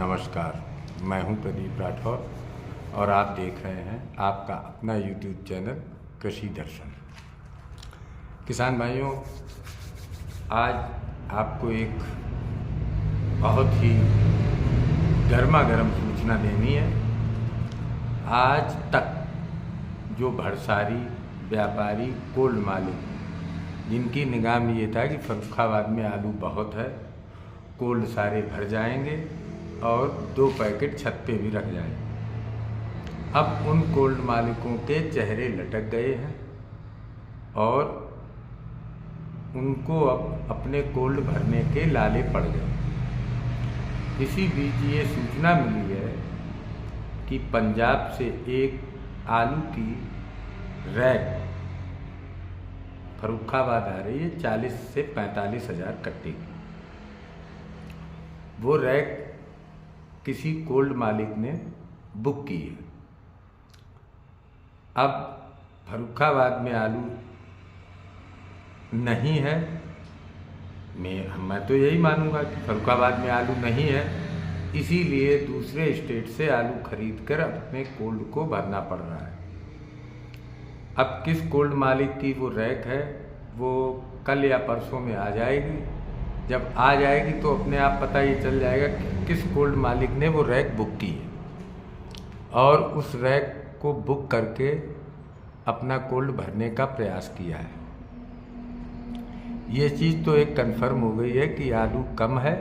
नमस्कार, मैं हूं प्रदीप राठौर और आप देख रहे हैं आपका अपना YouTube चैनल कृषि दर्शन। किसान भाइयों, आज आपको एक बहुत ही गर्मा गर्म सूचना देनी है। आज तक जो भरसारी व्यापारी कोल्ड मालिक जिनकी निगाह में ये था कि फर्रुखाबाद में आलू बहुत है, कोल्ड सारे भर जाएंगे और 2 पैकेट छत पे भी रख जाएंगे, अब उन कोल्ड मालिकों के चेहरे लटक गए हैं और उनको अब अपने कोल्ड भरने के लाले पड़ गए। इसी बीच ये सूचना मिली है कि पंजाब से एक आलू की रैक फर्रुखाबाद आ रही है 40 से 45 हज़ार कट्टे की। वो रैक किसी कोल्ड मालिक ने बुक की है। अब फर्रुखाबाद में आलू नहीं है। मैं तो यही मानूंगा कि फर्रुखाबाद में आलू नहीं है, इसीलिए दूसरे स्टेट से आलू खरीदकर अपने कोल्ड को भरना पड़ रहा है। अब किस कोल्ड मालिक की वो रैक है, वो कल या परसों में आ जाएगी। जब आ जाएगी तो अपने आप पता ही चल जाएगा कि किस कोल्ड मालिक ने वो रैक बुक की है और उस रैक को बुक करके अपना कोल्ड भरने का प्रयास किया है। ये चीज़ तो एक कंफर्म हो गई है कि आलू कम है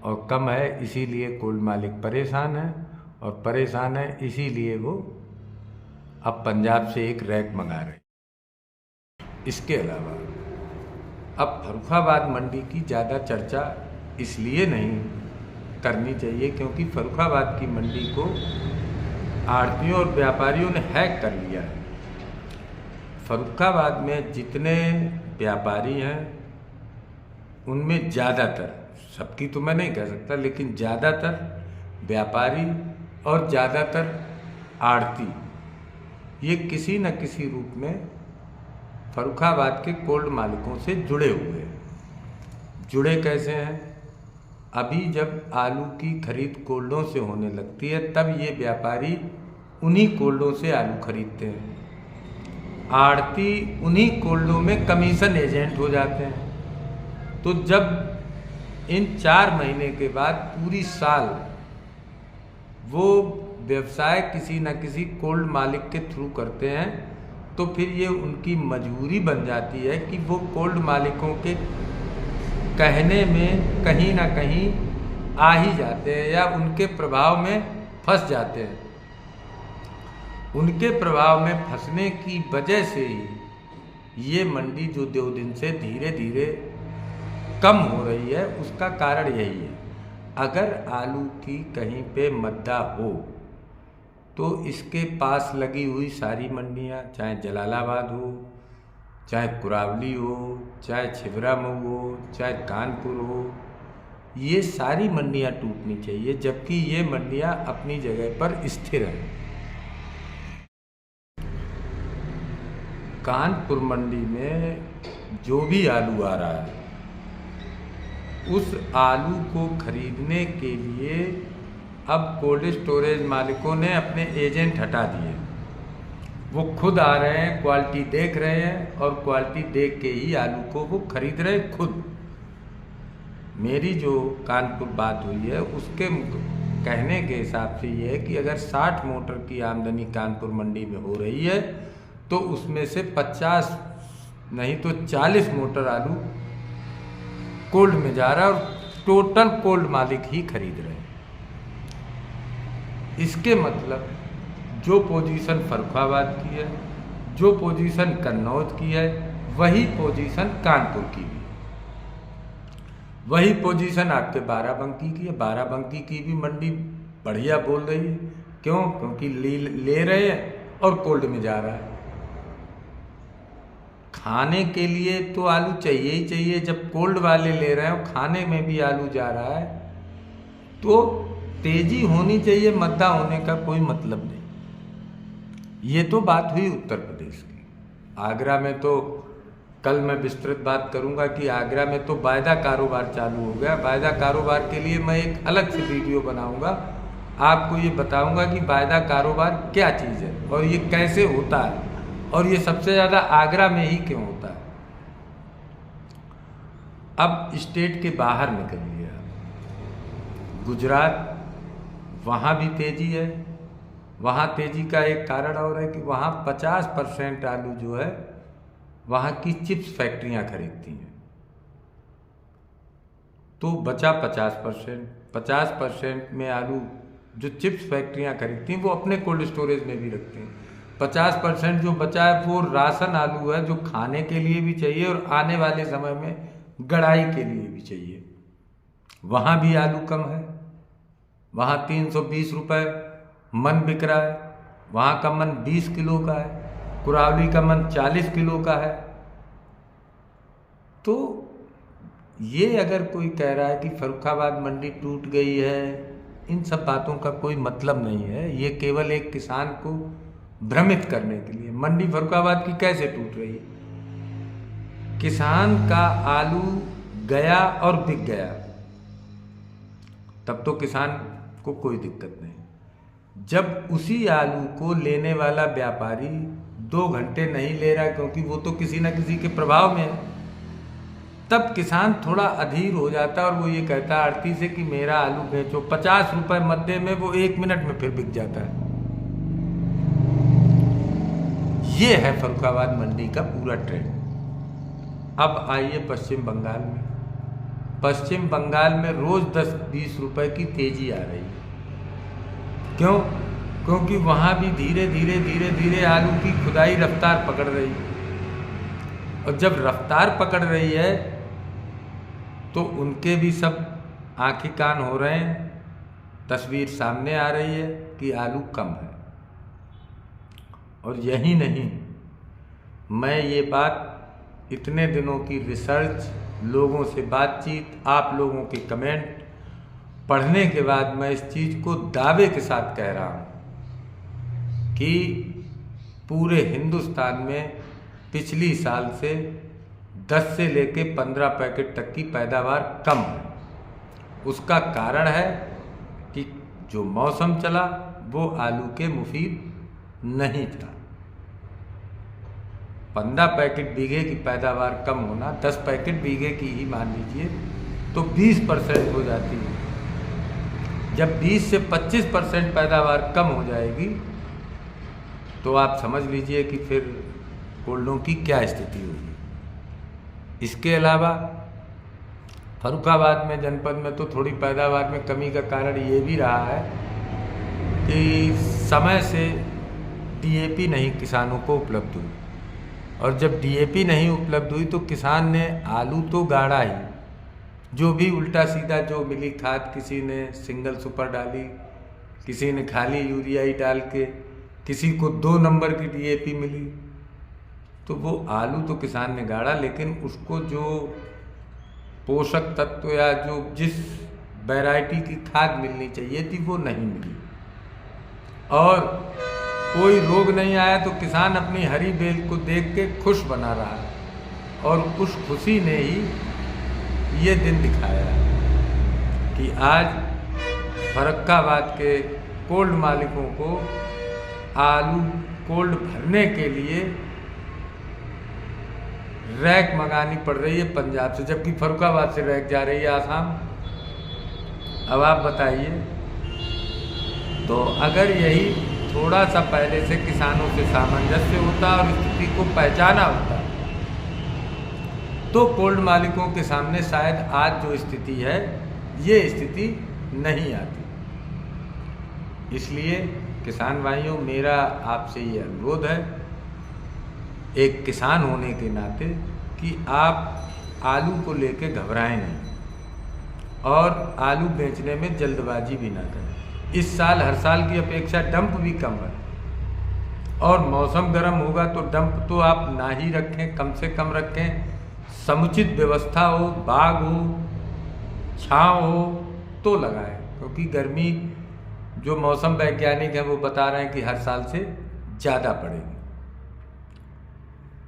और कम है इसीलिए कोल्ड मालिक परेशान है, और परेशान है इसीलिए वो अब पंजाब से एक रैक मंगा रहे। इसके अलावा अब फर्रुखाबाद मंडी की ज़्यादा चर्चा इसलिए नहीं करनी चाहिए क्योंकि फर्रुखाबाद की मंडी को आढ़तियों और व्यापारियों ने हैक कर लिया है। फर्रुखाबाद में जितने व्यापारी हैं उनमें ज़्यादातर, सबकी तो मैं नहीं कह सकता, लेकिन ज़्यादातर व्यापारी और ज़्यादातर आढ़ती ये किसी न किसी रूप में फर्रुखाबाद के कोल्ड मालिकों से जुड़े हुए हैं। जुड़े कैसे हैं? अभी जब आलू की खरीद कोल्डों से होने लगती है तब ये व्यापारी उन्हीं कोल्डों से आलू खरीदते हैं, आढ़ती उन्हीं कोल्डों में कमीशन एजेंट हो जाते हैं। तो जब इन 4 महीने के बाद पूरी साल वो व्यवसाय किसी न किसी कोल्ड मालिक के थ्रू करते हैं तो फिर ये उनकी मजबूरी बन जाती है कि वो कोल्ड मालिकों के कहने में कहीं ना कहीं आ ही जाते हैं या उनके प्रभाव में फंस जाते हैं। उनके प्रभाव में फंसने की वजह से ही ये मंडी जो 2 दिन से धीरे धीरे कम हो रही है, उसका कारण यही है। अगर आलू की कहीं पे मद्दा हो तो इसके पास लगी हुई सारी मंडियां, चाहे जलालाबाद हो, चाहे कुरावली हो, चाहे छिबरामऊ हो, चाहे कानपुर हो, ये सारी मंडियां टूटनी चाहिए, जबकि ये मंडियां अपनी जगह पर स्थिर हैं। कानपुर मंडी में जो भी आलू आ रहा है उस आलू को खरीदने के लिए अब कोल्ड स्टोरेज मालिकों ने अपने एजेंट हटा दिए। वो खुद आ रहे हैं, क्वालिटी देख रहे हैं और क्वालिटी देख के ही आलू को वो खरीद रहे हैं खुद। मेरी जो कानपुर बात हुई है उसके कहने के हिसाब से ये है कि अगर 60 मोटर की आमदनी कानपुर मंडी में हो रही है तो उसमें से 50 नहीं तो 40 मोटर आलू कोल्ड में जा रहा है और टोटल कोल्ड मालिक ही खरीद रहे हैं। इसके मतलब जो पोजीशन फर्रुखाबाद की है, जो पोजीशन कन्नौज की है, वही पोजीशन कानपुर की भी, वही पोजीशन आपके बाराबंकी की है। बाराबंकी की भी मंडी बढ़िया बोल रही है। क्यों? क्योंकि ले रहे हैं और कोल्ड में जा रहा है। खाने के लिए तो आलू चाहिए ही चाहिए। जब कोल्ड वाले ले रहे हैं और खाने में भी आलू जा रहा है तो तेजी होनी चाहिए, मद्दा होने का कोई मतलब नहीं। ये तो बात हुई उत्तर प्रदेश की। आगरा में तो कल मैं विस्तृत बात करूंगा कि आगरा में तो वायदा कारोबार चालू हो गया। वायदा कारोबार के लिए मैं एक अलग से वीडियो बनाऊंगा, आपको ये बताऊंगा कि वायदा कारोबार क्या चीज़ है और ये कैसे होता है और ये सबसे ज़्यादा आगरा में ही क्यों होता है। अब स्टेट के बाहर निकलिए आप, गुजरात, वहाँ भी तेज़ी है। वहाँ तेज़ी का एक कारण और है कि वहाँ 50% आलू जो है वहाँ की चिप्स फैक्ट्रियाँ खरीदती हैं, तो बचा 50% में आलू जो चिप्स फैक्ट्रियाँ खरीदती हैं वो अपने कोल्ड स्टोरेज में भी रखती हैं। 50% जो बचा है वो राशन आलू है जो खाने के लिए भी चाहिए और आने वाले समय में गड़ाई के लिए भी चाहिए। वहाँ भी आलू कम है, वहाँ 320 रुपये मन बिक रहा है। वहाँ का मन 20 किलो का है, कुरावली का मन 40 किलो का है। तो ये अगर कोई कह रहा है कि फर्रुखाबाद मंडी टूट गई है, इन सब बातों का कोई मतलब नहीं है। ये केवल एक किसान को भ्रमित करने के लिए। मंडी फर्रुखाबाद की कैसे टूट रही है? किसान का आलू गया और बिक गया, तब तो किसान को कोई दिक्कत नहीं। जब उसी आलू को लेने वाला व्यापारी 2 घंटे नहीं ले रहा क्योंकि वो तो किसी न किसी के प्रभाव में है, तब किसान थोड़ा अधीर हो जाता है और वो ये कहता है आड़ती से कि मेरा आलू बेचो। 50 रुपये मध्य में वो 1 मिनट में फिर बिक जाता है। ये है फर्रुखाबाद मंडी का पूरा ट्रेंड। अब आइए पश्चिम बंगाल में। पश्चिम बंगाल में रोज 10-20 रुपए की तेजी आ रही है। क्यों? क्योंकि वहाँ भी धीरे धीरे आलू की खुदाई रफ्तार पकड़ रही है, और जब रफ्तार पकड़ रही है तो उनके भी सब आँखें कान हो रहे हैं। तस्वीर सामने आ रही है कि आलू कम है। और यही नहीं, मैं ये बात इतने दिनों की रिसर्च, लोगों से बातचीत, आप लोगों के कमेंट पढ़ने के बाद मैं इस चीज़ को दावे के साथ कह रहा हूँ कि पूरे हिंदुस्तान में पिछली साल से 10 से लेके 15 पैकेट तक की पैदावार कम है। उसका कारण है कि जो मौसम चला वो आलू के मुफीद नहीं था। 15 पैकेट बीघे की पैदावार कम होना, 10 पैकेट बीघे की ही मान लीजिए तो 20% हो जाती है। जब 20 से 25% पैदावार कम हो जाएगी तो आप समझ लीजिए कि फिर कोल्डों की क्या स्थिति होगी। इसके अलावा फर्रुखाबाद में, जनपद में तो थोड़ी पैदावार में कमी का कारण ये भी रहा है कि समय से डीएपी नहीं किसानों को उपलब्ध हुई, और जब डीएपी नहीं उपलब्ध हुई तो किसान ने आलू तो गाड़ा ही, जो भी उल्टा सीधा जो मिली खाद, किसी ने सिंगल सुपर डाली, किसी ने खाली यूरिया ही डाल के, किसी को 2 नंबर की डीएपी मिली, तो वो आलू तो किसान ने गाड़ा, लेकिन उसको जो पोषक तत्व या जो जिस वैरायटी की खाद मिलनी चाहिए थी वो नहीं मिली। और कोई रोग नहीं आया तो किसान अपनी हरी बेल को देख के खुश बना रहा है, और उस खुशी ने ही ये दिन दिखाया कि आज फर्रुखाबाद के कोल्ड मालिकों को आलू कोल्ड भरने के लिए रैक मंगानी पड़ रही है पंजाब से, जबकि फर्रुखाबाद से रैक जा रही है आसाम। अब आप बताइए, तो अगर यही थोड़ा सा पहले से किसानों से सामंजस्य होता और स्थिति को पहचाना होता तो कोल्ड मालिकों के सामने शायद आज जो स्थिति है ये स्थिति नहीं आती। इसलिए किसान भाइयों, मेरा आपसे ये अनुरोध है एक किसान होने के नाते कि आप आलू को लेके घबराएं नहीं और आलू बेचने में जल्दबाजी भी ना करें। इस साल हर साल की अपेक्षा डंप भी कम है, और मौसम गर्म होगा तो डंप तो आप ना ही रखें, कम से कम रखें। समुचित व्यवस्था हो, बाग हो, छांव हो तो लगाएं, क्योंकि गर्मी जो मौसम वैज्ञानिक हैं वो बता रहे हैं कि हर साल से ज़्यादा पड़ेगी।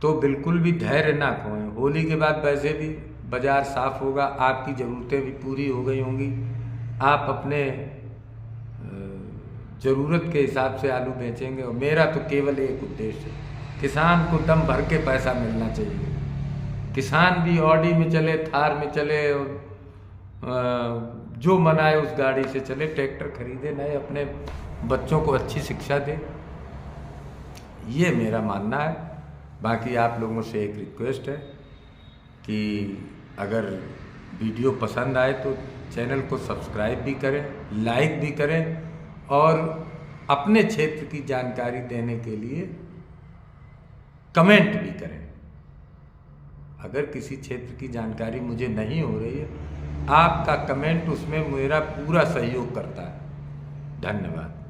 तो बिल्कुल भी धैर्य ना खोएं, होली के बाद वैसे भी बाज़ार साफ़ होगा, आपकी ज़रूरतें भी पूरी हो गई होंगी, आप अपने ज़रूरत के हिसाब से आलू बेचेंगे। और मेरा तो केवल एक उद्देश्य है, किसान को दम भर के पैसा मिलना चाहिए। किसान भी ऑडी में चले, थार में चले, जो मनाए उस गाड़ी से चले, ट्रैक्टर खरीदे, नए अपने बच्चों को अच्छी शिक्षा दे, ये मेरा मानना है। बाकी आप लोगों से एक रिक्वेस्ट है कि अगर वीडियो पसंद आए तो चैनल को सब्सक्राइब भी करें, लाइक भी करें, और अपने क्षेत्र की जानकारी देने के लिए कमेंट भी करें। अगर किसी क्षेत्र की जानकारी मुझे नहीं हो रही है, आपका कमेंट उसमें मेरा पूरा सहयोग करता है। धन्यवाद।